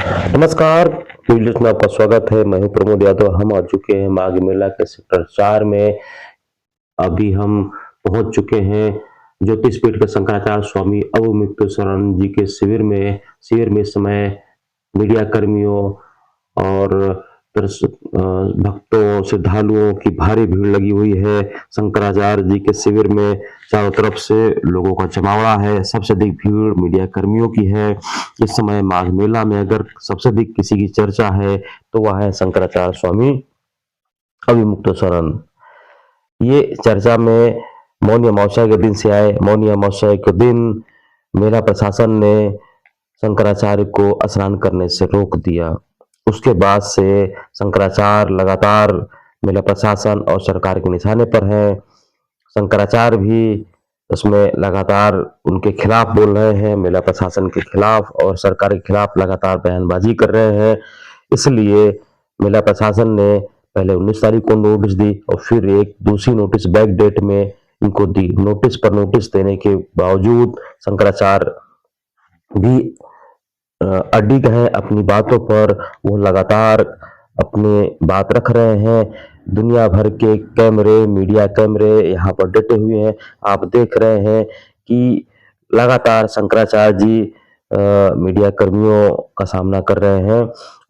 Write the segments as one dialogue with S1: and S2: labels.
S1: नमस्कार, वीडियो में आपका स्वागत है। मैं हूं प्रमोद यादव। हम आ चुके हैं माघ मेला के सेक्टर 4 में। अभी हम पहुंच चुके हैं ज्योतिषपीठ के शंकराचार्य स्वामी अवमुक्तेश्वरानंद जी के शिविर में इस समय मीडिया कर्मियों और भक्तों श्रद्धालुओं की भारी भीड़ लगी हुई है। शंकराचार्य जी के शिविर में चारों तरफ से लोगों का जमावड़ा है। सबसे अधिक भीड़ मीडिया कर्मियों की है। इस समय माघ मेला में अगर सबसे अधिक किसी की चर्चा है तो वह है शंकराचार्य स्वामी अवमुक्तेश्वरानंद। ये चर्चा में मौनी अमावस्या के दिन से आए। मौनी अमावस्या के दिन मेला प्रशासन ने शंकराचार्य को स्नान करने से रोक दिया। उसके बाद से शंकराचार्य लगातार मेला प्रशासन और सरकार के निशाने पर हैं। शंकराचार्य भी उसमें लगातार उनके खिलाफ बोल रहे हैं, मेला प्रशासन के खिलाफ और सरकार के खिलाफ लगातार बयानबाजी कर रहे हैं। इसलिए मेला प्रशासन ने पहले 19 तारीख को नोटिस दी और फिर एक दूसरी नोटिस बैक डेट में इनको दी। नोटिस पर नोटिस देने के बावजूद शंकराचार्य भी अडिग हैं अपनी बातों पर। वो लगातार अपनी बात रख रहे हैं। दुनिया भर के कैमरे, मीडिया कैमरे यहाँ पर डटे हुए हैं। आप देख रहे हैं कि लगातार शंकराचार्य जी मीडिया कर्मियों का सामना कर रहे हैं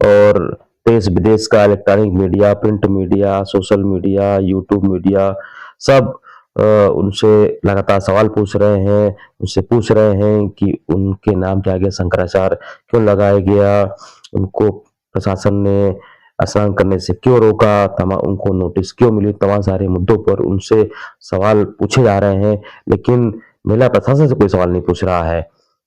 S1: और देश विदेश का electronic media, print media, social media, YouTube media सब उनसे लगातार सवाल पूछ रहे हैं। उनसे पूछ रहे हैं कि उनके नाम के आगे शंकराचार्य क्यों लगाया गया, उनको प्रशासन ने स्नान करने से क्यों रोका, उनको नोटिस क्यों मिली। तमाम सारे मुद्दों पर उनसे सवाल पूछे जा रहे हैं, लेकिन मेला प्रशासन से कोई सवाल नहीं पूछ रहा है।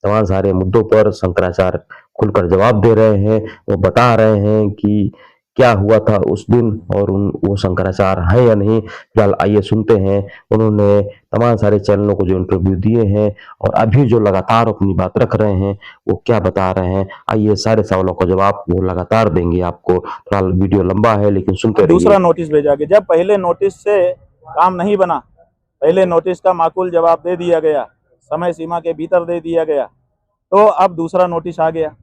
S1: तमाम सारे मुद्दों पर शंकराचार्य खुलकर जवाब दे रहे हैं। वो बता रहे हैं कि क्या हुआ था उस दिन और वो शंकराचार्य है या नहीं। फिलहाल आइए सुनते हैं उन्होंने तमाम सारे चैनलों को जो इंटरव्यू दिए हैं और अभी जो लगातार अपनी बात रख रहे हैं वो क्या बता रहे हैं। आइए सारे सवालों का जवाब वो लगातार देंगे आपको। फिलहाल वीडियो लंबा है लेकिन सुनते रहिए।
S2: दूसरा नोटिस भेजा गया। जब पहले नोटिस से काम नहीं बना, पहले नोटिस का माकूल जवाब दे दिया गया, समय सीमा के भीतर दे दिया गया, तो अब दूसरा नोटिस आ गया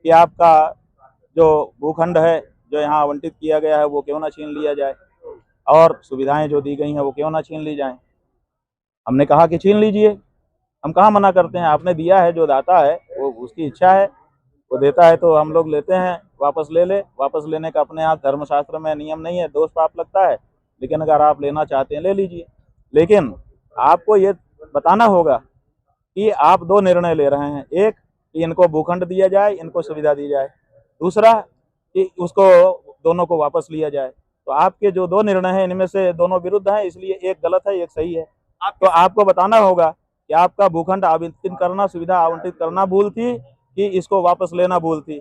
S2: कि आपका जो भूखंड है जो यहाँ आवंटित किया गया है वो क्यों ना छीन लिया जाए और सुविधाएं जो दी गई हैं वो क्यों ना छीन ली जाएं। हमने कहा कि छीन लीजिए, हम कहाँ मना करते हैं। आपने दिया है, जो दाता है वो उसकी इच्छा है, वो देता है तो हम लोग लेते हैं, वापस ले ले। वापस लेने का अपने यहाँ धर्मशास्त्र में नियम नहीं है, दोष पाप लगता है, लेकिन अगर आप लेना चाहते हैं ले लीजिए। लेकिन आपको ये बताना होगा कि आप दो निर्णय ले रहे हैं। एक कि इनको भूखंड दिया जाए, इनको सुविधा दी जाए, दूसरा कि उसको दोनों को वापस लिया जाए। तो आपके जो दो निर्णय हैं इनमें से दोनों विरुद्ध हैं, इसलिए एक गलत है एक सही है। तो आपको बताना होगा कि आपका भूखंड आवंटित करना, सुविधा आवंटित करना भूल थी कि इसको वापस लेना भूल थी।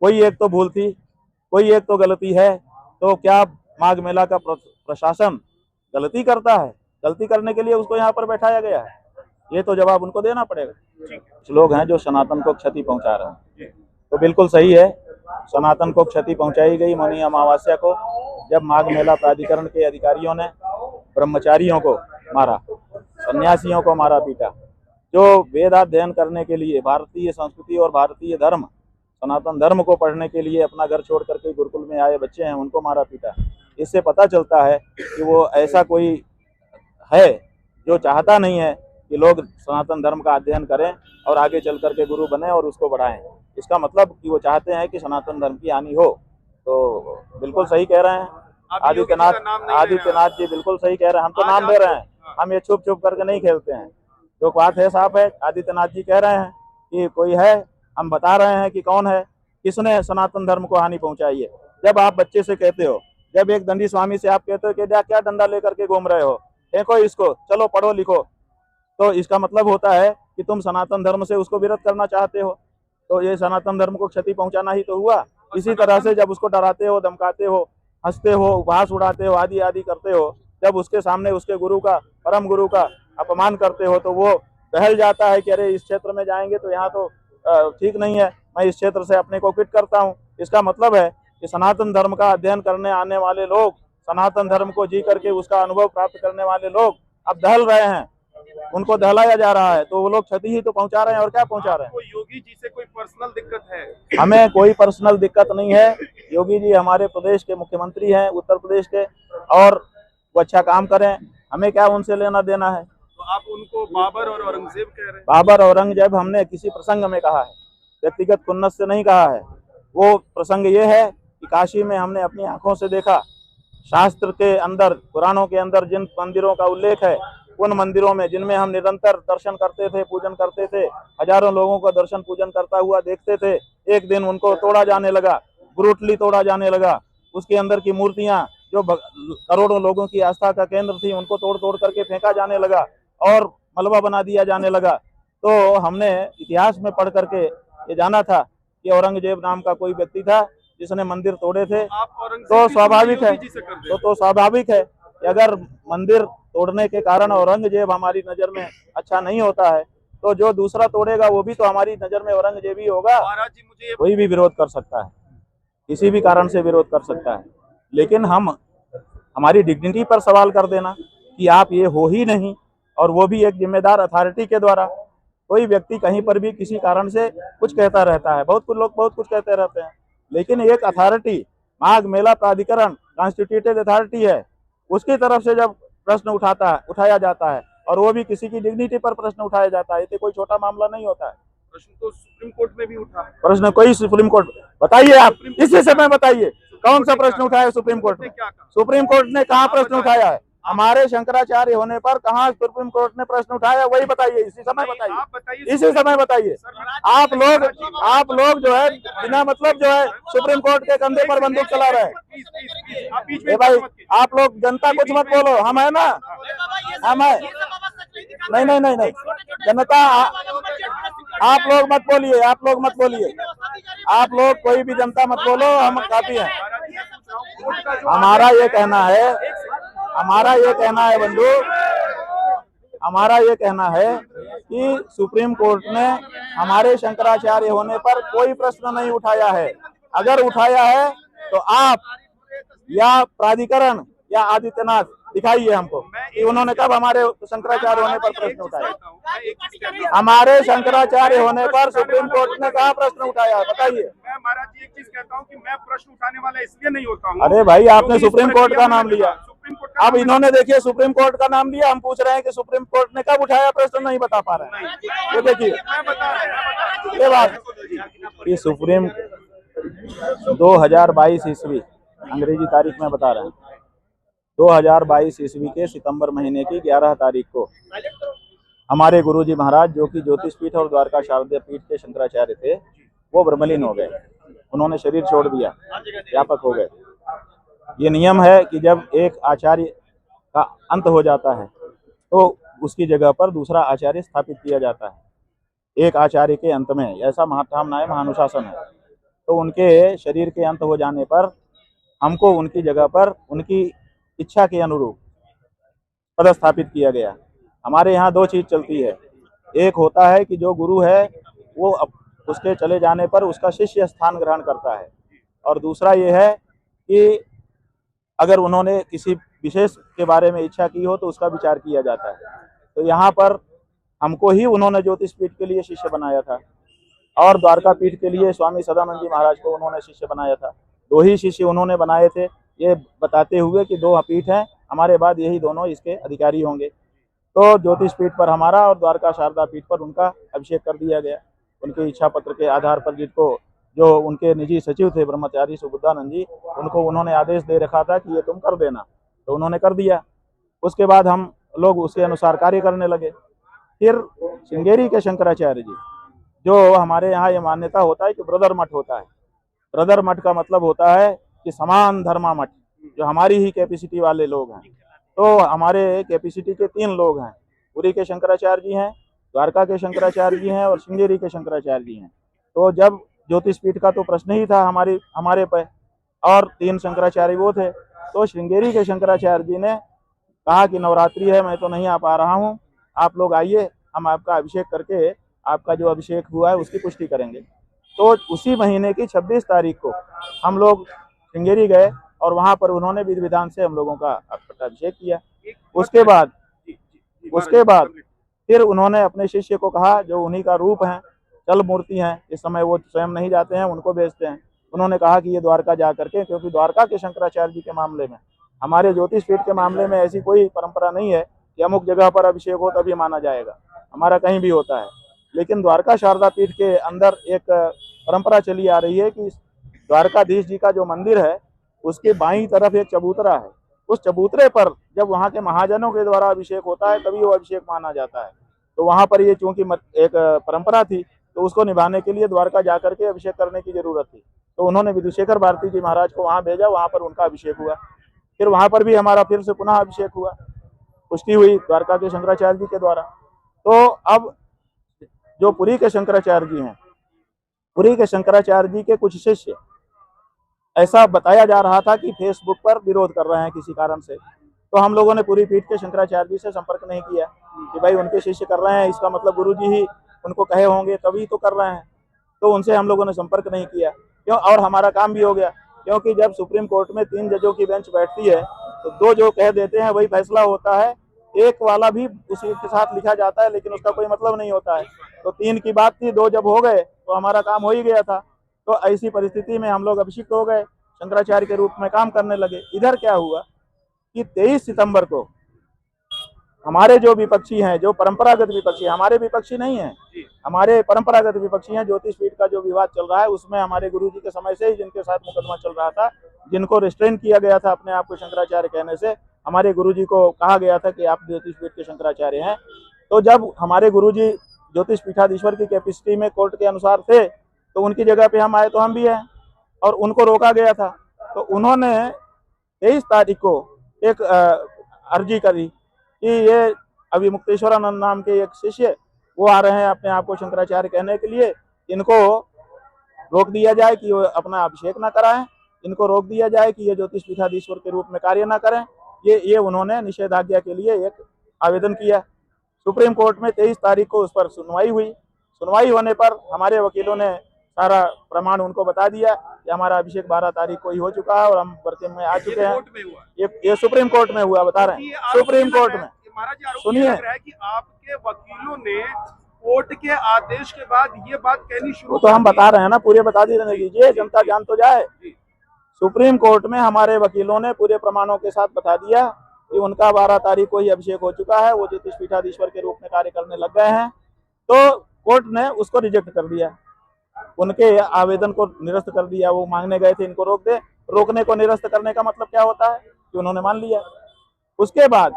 S2: कोई एक तो भूल थी, कोई एक तो गलती है। तो क्या माघ मेला का प्रशासन गलती करता है? गलती करने के लिए उसको यहाँ पर बैठाया गया है, ये तो जवाब उनको देना पड़ेगा। कुछ लोग हैं जो सनातन को क्षति पहुंचा रहे हैं, तो बिल्कुल सही है, सनातन को क्षति पहुंचाई गई। मौनी अमावस्या को जब माघ मेला प्राधिकरण के अधिकारियों ने ब्रह्मचारियों को मारा, सन्यासियों को मारा पीटा, जो वेद अध्ययन करने के लिए, भारतीय संस्कृति और भारतीय धर्म, सनातन धर्म को पढ़ने के लिए अपना घर छोड़ करके गुरुकुल में आए बच्चे हैं, उनको मारा पीटा। इससे पता चलता है कि वो ऐसा कोई है जो चाहता नहीं है कि लोग सनातन धर्म का अध्ययन करें और आगे चल करके गुरु बने और उसको बढ़ाएं। इसका मतलब कि वो चाहते हैं कि सनातन धर्म की हानि हो। तो बिल्कुल सही कह रहे हैं आदित्यनाथ जी, बिल्कुल सही कह रहे हैं। हम तो नाम दे रहे हैं, हम ये छुप छुप करके नहीं खेलते हैं। जो बात है साफ है, आदित्यनाथ जी कह रहे हैं कि कोई है, हम बता रहे हैं कि कौन है, किसने सनातन धर्म को हानि पहुंचाई है। जब आप बच्चे से कहते हो, जब एक दंडी स्वामी से आप कहते हो कि क्या डंडा लेकर के घूम रहे हो, देखो इसको, चलो पढ़ो लिखो, तो इसका मतलब होता है कि तुम सनातन धर्म से उसको विरत करना चाहते हो। तो ये सनातन धर्म को क्षति पहुंचाना ही तो हुआ। इसी तरह से जब उसको डराते हो, धमकाते हो, हंसते हो, उपहास उड़ाते हो, आदि आदि करते हो, जब उसके सामने उसके गुरु का, परम गुरु का अपमान करते हो, तो वो बहल जाता है कि अरे इस क्षेत्र में जाएंगे तो यहाँ तो ठीक नहीं है, मैं इस क्षेत्र से अपने को फिट करता हूँ। इसका मतलब है कि सनातन धर्म का अध्ययन करने आने वाले लोग, सनातन धर्म को जी करके उसका अनुभव प्राप्त करने वाले लोग अब दहल रहे हैं। उनको दहलाया जा रहा है, तो वो लोग क्षति ही तो पहुंचा रहे हैं और क्या पहुंचा रहे हैं।
S3: आपको योगी जी से कोई पर्सनल दिक्कत है?
S2: हमें कोई पर्सनल दिक्कत नहीं है। योगी जी हमारे प्रदेश के मुख्यमंत्री हैं, उत्तर प्रदेश के, और वो अच्छा काम करें, हमें क्या उनसे लेना देना है।
S3: तो आप उनको बाबर और औरंगजेब कह रहे हैं?
S2: बाबर औरंगजेब हमने किसी प्रसंग में कहा है, व्यक्तिगत खुन्नस से नहीं कहा है। वो प्रसंग ये है कि काशी में हमने अपनी आंखों से देखा, शास्त्र के अंदर, पुराणों के अंदर जिन मंदिरों का उल्लेख है, उन मंदिरों में जिनमें हम निरंतर दर्शन करते थे, पूजन करते थे, हजारों लोगों का दर्शन पूजन करता हुआ देखते थे, एक दिन उनको तोड़ा जाने लगा, ब्रूटली तोड़ा जाने लगा। उसके अंदर की मूर्तियां जो करोड़ों लोगों की आस्था का केंद्र थी, उनको तोड़ तोड़ करके फेंका जाने लगा और मलबा बना दिया जाने लगा। तो हमने इतिहास में पढ़ करके ये जाना था कि औरंगजेब नाम का कोई व्यक्ति था जिसने मंदिर तोड़े थे।
S3: आप औरंगजेब
S2: तो
S3: की
S2: स्वाभाविक है,
S3: योगी जी से कर दें।
S2: तो स्वाभाविक है कि अगर मंदिर तोड़ने के कारण औरंगजेब हमारी नजर में अच्छा नहीं होता है, तो जो दूसरा तोड़ेगा वो भी तो हमारी नजर में औरंगजेब ही होगा।
S3: महाराज जी मुझे ये
S2: कोई भी विरोध कर सकता है, किसी भी कारण से विरोध कर सकता है, लेकिन हमारी डिग्निटी पर सवाल कर देना कि आप ये हो ही नहीं, और वो भी एक जिम्मेदार अथॉरिटी के द्वारा। कोई व्यक्ति कहीं पर भी किसी कारण से कुछ कहता रहता है, बहुत कुछ लोग बहुत कुछ कहते रहते हैं, लेकिन एक अथॉरिटी, माघ मेला प्राधिकरण कॉन्स्टिट्यूटेड अथॉरिटी है, उसकी तरफ से जब प्रश्न उठाया जाता है, और वो भी किसी की डिग्निटी पर प्रश्न उठाया जाता है, ये कोई छोटा मामला नहीं होता है।
S3: प्रश्न तो सुप्रीम कोर्ट में भी उठा।
S2: प्रश्न कोई सुप्रीम कोर्ट, बताइए आप इसी समय बताइए कौन सा प्रश्न उठाया सुप्रीम कोर्ट में? सुप्रीम कोर्ट ने कहाँ प्रश्न उठाया है? हमारे शंकराचार्य होने पर कहाँ सुप्रीम कोर्ट ने प्रश्न उठाया, वही बताइए, इसी समय बताइए, इसी समय बताइए। आप लोग जो है बिना मतलब जो है सुप्रीम कोर्ट के कंधे पर बंदूक चला रहे हैं। भाई आप लोग जनता कुछ मत बोलो, हम है ना, हम है। नहीं, जनता, आप लोग मत बोलिए, आप लोग मत बोलिए, आप लोग कोई भी जनता मत बोलो, हम काफी हैं। हमारा ये कहना है बंधु, हमारा ये कहना है कि सुप्रीम कोर्ट ने हमारे शंकराचार्य होने पर कोई प्रश्न नहीं उठाया है। अगर उठाया है तो आप या प्राधिकरण या आदित्यनाथ दिखाइए हमको कि उन्होंने कब हमारे शंकराचार्य होने पर प्रश्न उठाया। हमारे शंकराचार्य होने पर सुप्रीम कोर्ट ने कहा प्रश्न उठाया, बताइए।
S3: मैं महाराज जी एक चीज कहता हूँ कि मैं प्रश्न उठाने वाला इसलिए नहीं होता हूँ।
S2: अरे भाई आपने सुप्रीम कोर्ट का नाम लिया, अब इन्होंने देखिए सुप्रीम कोर्ट का नाम लिया, हम पूछ रहे हैं कि सुप्रीम कोर्ट ने कब उठाया प्रश्न, नहीं बता पा रहे हैं। ये देखिए ये बात, ये सुप्रीम 2022 ईस्वी, अंग्रेजी तारीख में बता रहे हैं, 2022 ईस्वी के सितंबर महीने की 11 तारीख को हमारे गुरुजी महाराज, जो कि ज्योतिष पीठ और द्वारका शारदीय पीठ के शंकराचार्य थे, वो ब्रह्मलीन हो गए, उन्होंने शरीर छोड़ दिया, व्यापक हो गए। ये नियम है कि जब एक आचार्य का अंत हो जाता है तो उसकी जगह पर दूसरा आचार्य स्थापित किया जाता है। एक आचार्य के अंत में, ऐसा महाठामनाय महानुशासन है, तो उनके शरीर के अंत हो जाने पर हमको उनकी जगह पर उनकी इच्छा के अनुरूप पदस्थापित किया गया। हमारे यहाँ दो चीज चलती है, एक होता है कि जो गुरु है वो उसके चले जाने पर उसका शिष्य स्थान ग्रहण करता है, और दूसरा ये है कि अगर उन्होंने किसी विशेष के बारे में इच्छा की हो तो उसका विचार किया जाता है। तो यहाँ पर हमको ही उन्होंने ज्योतिष पीठ के लिए शिष्य बनाया था, और द्वारका पीठ के लिए स्वामी सदानंद जी महाराज को उन्होंने शिष्य बनाया था। दो ही शिष्य उन्होंने बनाए थे, ये बताते हुए कि 2 पीठ हैं, हमारे बाद यही दोनों इसके अधिकारी होंगे। तो ज्योतिष पीठ पर हमारा और द्वारका शारदा पीठ पर उनका अभिषेक कर दिया गया। उनके इच्छा पत्र के आधार पर, जिनको जो उनके निजी सचिव थे ब्रह्मचारी सुबुद्धानंद जी, उनको उन्होंने आदेश दे रखा था कि ये तुम कर देना, तो उन्होंने कर दिया। उसके बाद हम लोग उसके अनुसार कार्य करने लगे। फिर श्रृंगेरी के शंकराचार्य जी, जो हमारे यहाँ ये मान्यता होता है कि ब्रदर मठ होता है। ब्रदर मठ का मतलब होता है कि समान धर्मा मठ, जो हमारी ही कैपेसिटी वाले लोग हैं। तो हमारे कैपेसिटी के 3 लोग हैं, पुरी के शंकराचार्य जी हैं, द्वारका के शंकराचार्य जी हैं, और श्रृंगेरी के शंकराचार्य जी हैं। तो जब ज्योतिष पीठ का तो प्रश्न ही था हमारे पे, और 3 शंकराचार्य वो थे, तो श्रृंगेरी के शंकराचार्य जी ने कहा कि नवरात्रि है, मैं तो नहीं आ पा रहा हूँ, आप लोग आइए, हम आपका अभिषेक करके आपका जो अभिषेक हुआ है उसकी पुष्टि करेंगे। तो उसी महीने की 26 तारीख को हम लोग श्रृंगेरी गए, और वहाँ पर उन्होंने विधि विधान से हम लोगों का अभिषेक किया। उसके बाद फिर उन्होंने अपने शिष्य को कहा, जो उन्हीं का रूप है, चल मूर्ति हैं, इस समय वो स्वयं नहीं जाते हैं, उनको भेजते हैं। उन्होंने कहा कि ये द्वारका जा करके, क्योंकि द्वारका के शंकराचार्य जी के मामले में, हमारे ज्योतिष पीठ के मामले में ऐसी कोई परंपरा नहीं है कि अमुक जगह पर अभिषेक हो तभी माना जाएगा, हमारा कहीं भी होता है। लेकिन द्वारका शारदा पीठ के अंदर एक परंपरा चली आ रही है कि द्वारकाधीश जी का जो मंदिर है उसके बाईं तरफ एक चबूतरा है, उस चबूतरे पर जब वहाँ के महाजनों के द्वारा अभिषेक होता है तभी वो अभिषेक माना जाता है। तो वहाँ पर ये चूंकि एक परंपरा थी, तो उसको निभाने के लिए द्वारका जाकर के अभिषेक करने की जरूरत थी। तो उन्होंने विधुशेखर भारती जी महाराज को वहाँ भेजा, वहाँ पर उनका अभिषेक हुआ। फिर वहाँ पर भी हमारा फिर से पुनः अभिषेक हुआ, पुष्टि हुई द्वारका के शंकराचार्य जी के द्वारा। तो अब जो पुरी के शंकराचार्य जी हैं, पुरी के शंकराचार्य जी के कुछ शिष्य, ऐसा बताया जा रहा था कि फेसबुक पर विरोध कर रहे हैं किसी कारण से। तो हम लोगों ने पुरी पीठ के शंकराचार्य जी से संपर्क नहीं किया कि भाई उनके शिष्य कर रहे हैं, इसका मतलब गुरुजी ही उनको कहे होंगे तभी तो कर रहे हैं। तो उनसे हम लोगों ने संपर्क नहीं किया, क्यों, और हमारा काम भी हो गया। क्योंकि जब सुप्रीम कोर्ट में 3 जजों की बेंच बैठती है तो 2 जो कह देते हैं वही फैसला होता है, एक वाला भी उसी के साथ लिखा जाता है, लेकिन उसका कोई मतलब नहीं होता है। तो 3 की बात थी, 2 जब हो गए तो हमारा काम हो ही गया था। तो ऐसी परिस्थिति में हम लोग अभिषिक्त हो गए, शंकराचार्य के रूप में काम करने लगे। इधर क्या हुआ कि 23 सितंबर को हमारे जो विपक्षी हैं, जो परंपरागत विपक्षी, हमारे विपक्षी नहीं हैं, हमारे परंपरागत विपक्षी हैं, ज्योतिष पीठ का जो विवाद चल रहा है उसमें हमारे गुरुजी के समय से ही जिनके साथ मुकदमा चल रहा था, जिनको रिस्ट्रेन किया गया था अपने आप को शंकराचार्य कहने से, हमारे गुरुजी को कहा गया था कि आप ज्योतिष पीठ के शंकराचार्य हैं। तो जब हमारे गुरुजी ज्योतिष पीठाधीश्वर की कैपेसिटी में कोर्ट के अनुसार थे, तो उनकी जगह पे हम आए तो हम भी हैं, और उनको रोका गया था। तो उन्होंने 23 तारीख को एक अर्जी करी कि ये अभी मुक्तेश्वरानंद नाम के एक शिष्य वो आ रहे हैं अपने आप को शंकराचार्य कहने के लिए, इनको रोक दिया जाए कि वो अपना अभिषेक ना कराएं, इनको रोक दिया जाए कि ये ज्योतिष पीठाधीश्वर के रूप में कार्य ना करें। ये उन्होंने निषेधाज्ञा के लिए एक आवेदन किया। सुप्रीम कोर्ट में 23 तारीख को उस पर सुनवाई हुई। सुनवाई होने पर हमारे वकीलों ने सारा प्रमाण उनको बता दिया कि हमारा अभिषेक 12 तारीख को ही हो चुका है और हम वर्किंग में आ चुके हैं। ये सुप्रीम कोर्ट में हुआ, बता रहे हैं, सुप्रीम कोर्ट में। सुनिए,
S3: कि आपके वकीलों ने कोर्ट के आदेश के बाद ये बात कहनी शुरू,
S2: तो हम बता रहे हैं ना, पूरे बता देने दीजिए, जनता जान तो जाए। सुप्रीम कोर्ट में हमारे वकीलों ने पूरे प्रमाणों के साथ बता दिया कि उनका 12 तारीख को ही अभिषेक हो चुका है, वो ज्योतिष पीठाधीश्वर के रूप में कार्य करने लग गए हैं। तो कोर्ट ने उसको रिजेक्ट कर दिया, उनके आवेदन को निरस्त कर दिया। वो मांगने गए थे इनको रोक दे, रोकने को निरस्त करने का मतलब क्या होता है कि उन्होंने मान लिया। उसके बाद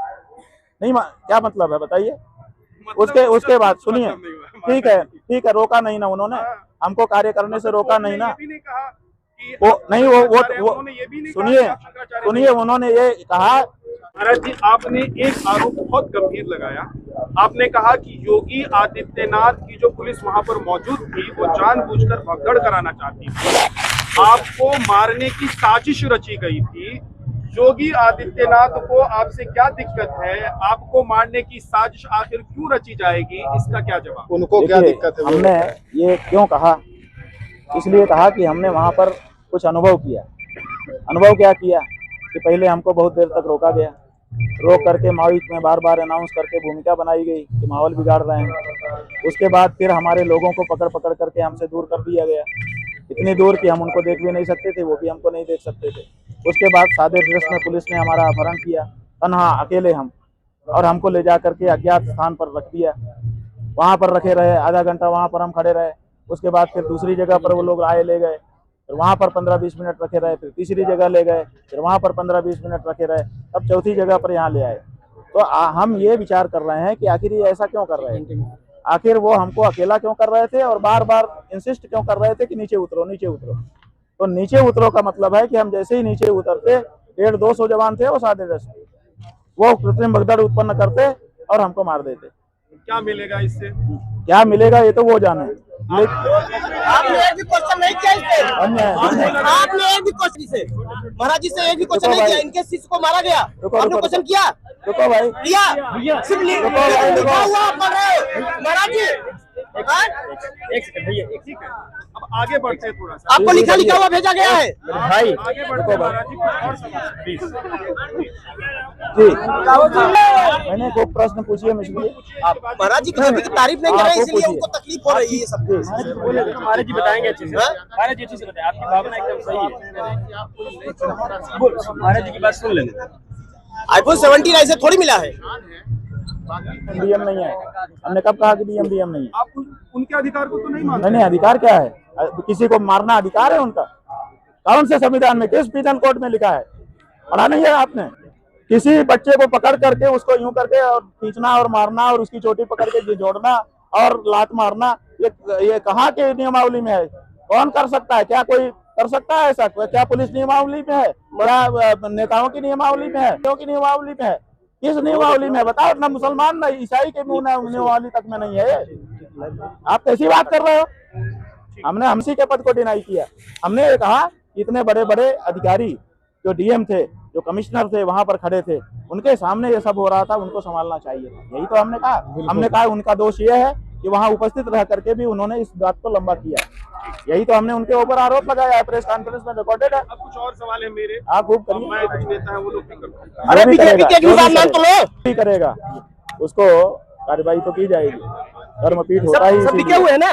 S2: नहीं, क्या मतलब है बताइए? उसके बाद सुनिए, ठीक है, रोका नहीं ना उन्होंने, हमको कार्य करने से रोका नहीं ना। वो नहीं, वो सुनिए, उन्होंने ये कहा,
S3: महाराज जी, आपने एक आरोप बहुत गंभीर लगाया। आपने कहा कि योगी आदित्यनाथ की जो पुलिस वहां पर मौजूद थी वो जानबूझकर भगदड़ कराना चाहती थी, आपको मारने की साजिश रची गई थी। योगी आदित्यनाथ को आपसे क्या दिक्कत है? आपको मारने की साजिश आखिर क्यों रची जाएगी, इसका क्या जवाब?
S2: उनको क्या दिक्कत है? हमने ये क्यों कहा, इसलिए कहा कि हमने वहां पर कुछ अनुभव किया। अनुभव क्या किया कि पहले हमको बहुत देर तक रोका गया, रोक करके माइक में बार बार अनाउंस करके भूमिका बनाई गई कि माहौल बिगाड़ रहे हैं। उसके बाद फिर हमारे लोगों को पकड़ पकड़ करके हमसे दूर कर दिया गया, इतनी दूर कि हम उनको देख भी नहीं सकते थे, वो भी हमको नहीं देख सकते थे। उसके बाद सादे ड्रेस में पुलिस ने हमारा अपहरण किया, तन्हा अकेले हम, और हमको ले जा करके अज्ञात स्थान पर रख दिया। वहाँ पर रखे रहे, आधा घंटा वहाँ पर हम खड़े रहे। उसके बाद फिर दूसरी जगह पर वो लोग आए, ले गए, फिर वहाँ पर 15-20 मिनट रखे रहे, फिर तीसरी जगह ले गए, फिर वहाँ पर 15-20 मिनट रखे रहे, तब चौथी जगह पर यहाँ ले आए। तो हम ये विचार कर रहे हैं कि आखिर ये ऐसा क्यों कर रहे हैं, आखिर वो हमको अकेला क्यों कर रहे थे और बार बार इंसिस्ट क्यों कर रहे थे कि नीचे उतरो, नीचे उतरो। तो नीचे उतरो का मतलब है कि हम जैसे ही नीचे उतरते, 150-200 जवान थे वो सादे ड्रेस में, वो कृत्रिम भगदड़ उत्पन्न करते और हमको मार देते।
S3: क्या मिलेगा इससे?
S2: क्या मिलेगा ये तो वो जाने।
S4: आपने एक भी क्वेश्चन नहीं किया इससे, आपने एक भी क्वेश्चन से महाराज जी से एक भी क्वेश्चन नहीं किया। इनके शिष्य को मारा गया, आपने क्वेश्चन किया?
S2: रुको भाई,
S4: किया, सिर्फ लिखा हुआ पढ़ रहे हो महाराज जी। एक सेकंड भैया,
S3: ठीक है, अब आगे बढ़ते हैं थोड़ा सा।
S4: आपको लिखा लिखा हुआ भेजा गया है
S3: भाई आगे बढ़ते हैं महाराज जी, कुछ और सवाल प्लीज।
S2: जी मैंने को प्रश्न पूछिए मुझे।
S4: आप महाराज जी बीजेपी की तारीफ नहीं कर रहे, इसलिए उनको तकलीफ हो रही है सब।
S5: महाराज जी बताएंगे अच्छे से, महाराज जी अच्छे से बताएं, आपकी भावना एकदम सही है। महाराज जी की बात सुन लेना।
S4: iPhone 17 ऐसे थोड़ी मिला है।
S2: डीएम नहीं है, हमने कब कहा कि डीएम नहीं है?
S3: आप उनके अधिकार को तो नहीं मानते?
S2: नहीं, अधिकार क्या है? किसी को मारना अधिकार है उनका? कौन से संविधान में, किस पीनल कोड में लिखा है? पढ़ा नहीं है आपने? किसी बच्चे को पकड़ करके उसको यूं करके और खींचना और मारना और उसकी चोटी पकड़ के जोड़ना और लात मारना, ये कहाँ के नियमावली में है? कौन कर सकता है? क्या कोई कर सकता है ऐसा? क्या पुलिस नियमावली में है? क्या नेताओं की नियमावली में है? की नियमावली में है? किस नियमावली में बताओ? ना मुसलमान ना ईसाई के नियमावली तक में नहीं है। आप कैसी बात कर रहे हो? हमने हमसी के पद को डिनाई किया। हमने ये कहा इतने बड़े बड़े अधिकारी जो डीएम थे, जो कमिश्नर थे, वहां पर खड़े थे, उनके सामने ये सब हो रहा था, उनको संभालना चाहिए। यही तो हमने कहा। हमने कहा उनका दोष ये है कि वहां उपस्थित रह करके भी उन्होंने इस बात को लंबा किया। यही तो हमने उनके ऊपर आरोप लगाया है, प्रेस कॉन्फ्रेंस में रिकॉर्डेड है।
S3: अब कुछ और सवाल है मेरे।
S2: आप खूब करिए।
S3: मैं कुछ नेता है वो लोग भी करते हैं।
S4: अरे बीजेपी के अग्निवार नाम तो लो।
S2: भी करेगा, उसको कार्रवाई तो की जाएगी। धर्मपीठ होता ही
S4: सब बिके हुए हैं ना।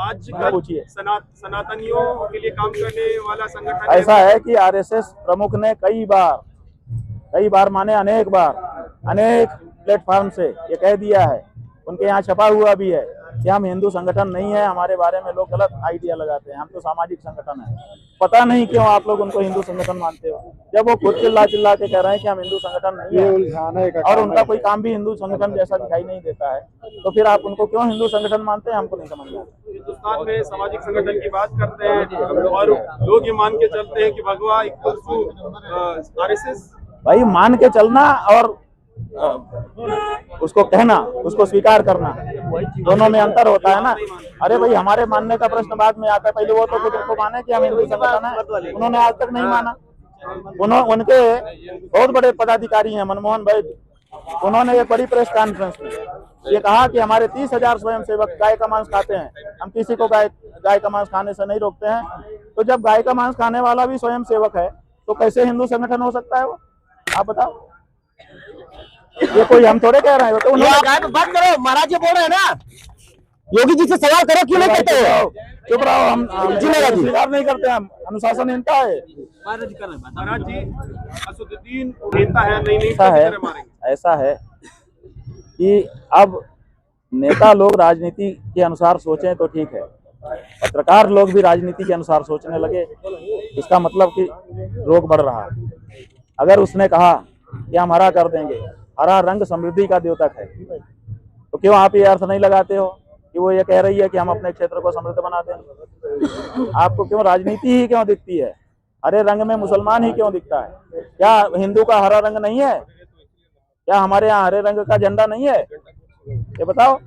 S3: आज कल
S2: पूछिए।
S3: सनातनियों के लिए काम करने वाला संगठन
S2: ऐसा है कि आरएसएस प्रमुख ने कई बार माने अनेक बार, अनेक प्लेटफॉर्म से ये कह दिया है, उनके यहाँ छपा हुआ भी है कि हम हिंदू संगठन नहीं है। हमारे बारे में लोग गलत आइडिया लगाते हैं, हम तो सामाजिक संगठन है। पता नहीं क्यों आप लोग उनको हिंदू संगठन मानते हो, जब वो खुद चिल्ला के कह रहे हैं कि हम हिंदू संगठन नहीं है और उनका कोई काम भी हिंदू संगठन जैसा दिखाई नहीं देता है, तो फिर आप उनको क्यों हिंदू संगठन मानते हैं? हमको नहीं समझ में आता।
S3: हिंदुस्तान में सामाजिक संगठन की बात करते हैं और लोग ये मान के चलते हैं कि भगवा इक्वल्स टू आरएसएस।
S2: भाई मान के चलना और उसको कहना, उसको स्वीकार करना, दोनों में अंतर होता है ना। अरे भाई हमारे मानने का प्रश्न बाद में आता है, पहले वो तो खुद को माने कि हम हिंदू संगठन है। उन्होंने आज तक नहीं माना। उनके बहुत बड़े पदाधिकारी हैं मनमोहन वैद्य, उन्होंने एक बड़ी प्रेस कॉन्फ्रेंस में ये कहा कि हमारे 30,000 स्वयंसेवक गाय का मांस खाते हैं, हम किसी को गाय का मांस खाने से नहीं रोकते हैं। तो जब गाय का मांस खाने वाला भी स्वयंसेवक है तो कैसे हिंदू संगठन हो सकता है वो? आप बताओ। ये कोई हम थोड़े कह रहे हैं, तो उन्होंने
S4: बात करो। महाराज जी बोल रहे हैं ना, योगी जी से सवाल करो, क्यों नहीं कहते हो?
S2: चुप रहो। हम स्वीकार नहीं करते, हम अनुशासनहीनता है।
S3: महाराज जी असदुद्दीन नेता है, नहीं
S2: ऐसा है कि अब नेता लोग राजनीति के अनुसार सोचें तो ठीक है, पत्रकार लोग भी राजनीति के अनुसार सोचने लगे, इसका मतलब कि रोग बढ़ रहा है। अगर उसने कहा कि हम हरा कर देंगे, हरा रंग समृद्धि का द्योतक है, तो क्यों आप ये अर्थ नहीं लगाते हो कि वो ये कह रही है कि हम अपने क्षेत्र को समृद्ध बना देंगे? आपको क्यों राजनीति ही क्यों दिखती है? हरे रंग में मुसलमान ही क्यों दिखता है? क्या हिंदू का हरा रंग नहीं है? क्या हमारे यहाँ हरे रंग का झंडा नहीं है? ये बताओ।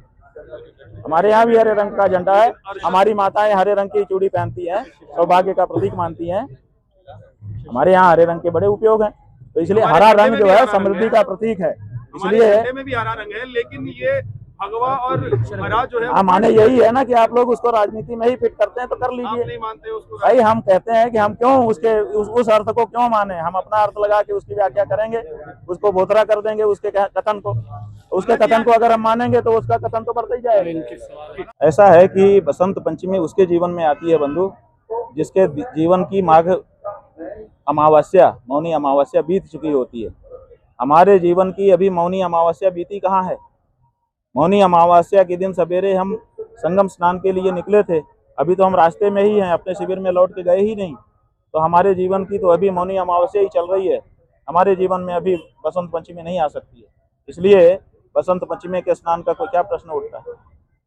S2: हमारे यहाँ भी हरे रंग का झंडा है, हमारी माताएं हरे रंग की चूड़ी पहनती हैं, सौभाग्य का प्रतीक मानती हैं। हमारे यहाँ हरे रंग के बड़े उपयोग हैं, तो इसलिए हरा रंग जो है समृद्धि का प्रतीक है। इसलिए
S3: में भी हरा रंग है, लेकिन ये भगवा और हरा जो है,
S2: हाँ, माने यही है ना कि आप लोग उसको राजनीति में ही फिट करते हैं, तो कर लीजिए।
S3: नहीं मानते उसको
S2: भाई हम कहते हैं कि हम क्यों उस अर्थ को क्यों माने? हम अपना अर्थ लगा के उसकी व्याख्या करेंगे, उसको भोतरा कर देंगे उसके कथन को। उसके कथन को अगर हम मानेंगे तो उसका कथन तो बढ़ता ही जाएगा। ऐसा है कि बसंत पंचमी उसके जीवन में आती है बंधु, जिसके जीवन की माघ अमावस्या, मौनी अमावस्या बीत चुकी होती है। हमारे जीवन की अभी मौनी अमावस्या बीती कहाँ है? मौनी अमावस्या के दिन सवेरे हम संगम स्नान के लिए निकले थे, अभी तो हम रास्ते में ही हैं, अपने शिविर में लौट के गए ही नहीं। तो हमारे जीवन की तो अभी मौनी अमावस्या ही चल रही है। हमारे जीवन में अभी बसंत पंचमी नहीं आ सकती है। इसलिए बसंत पंचमी के स्नान का कोई क्या प्रश्न उठता है?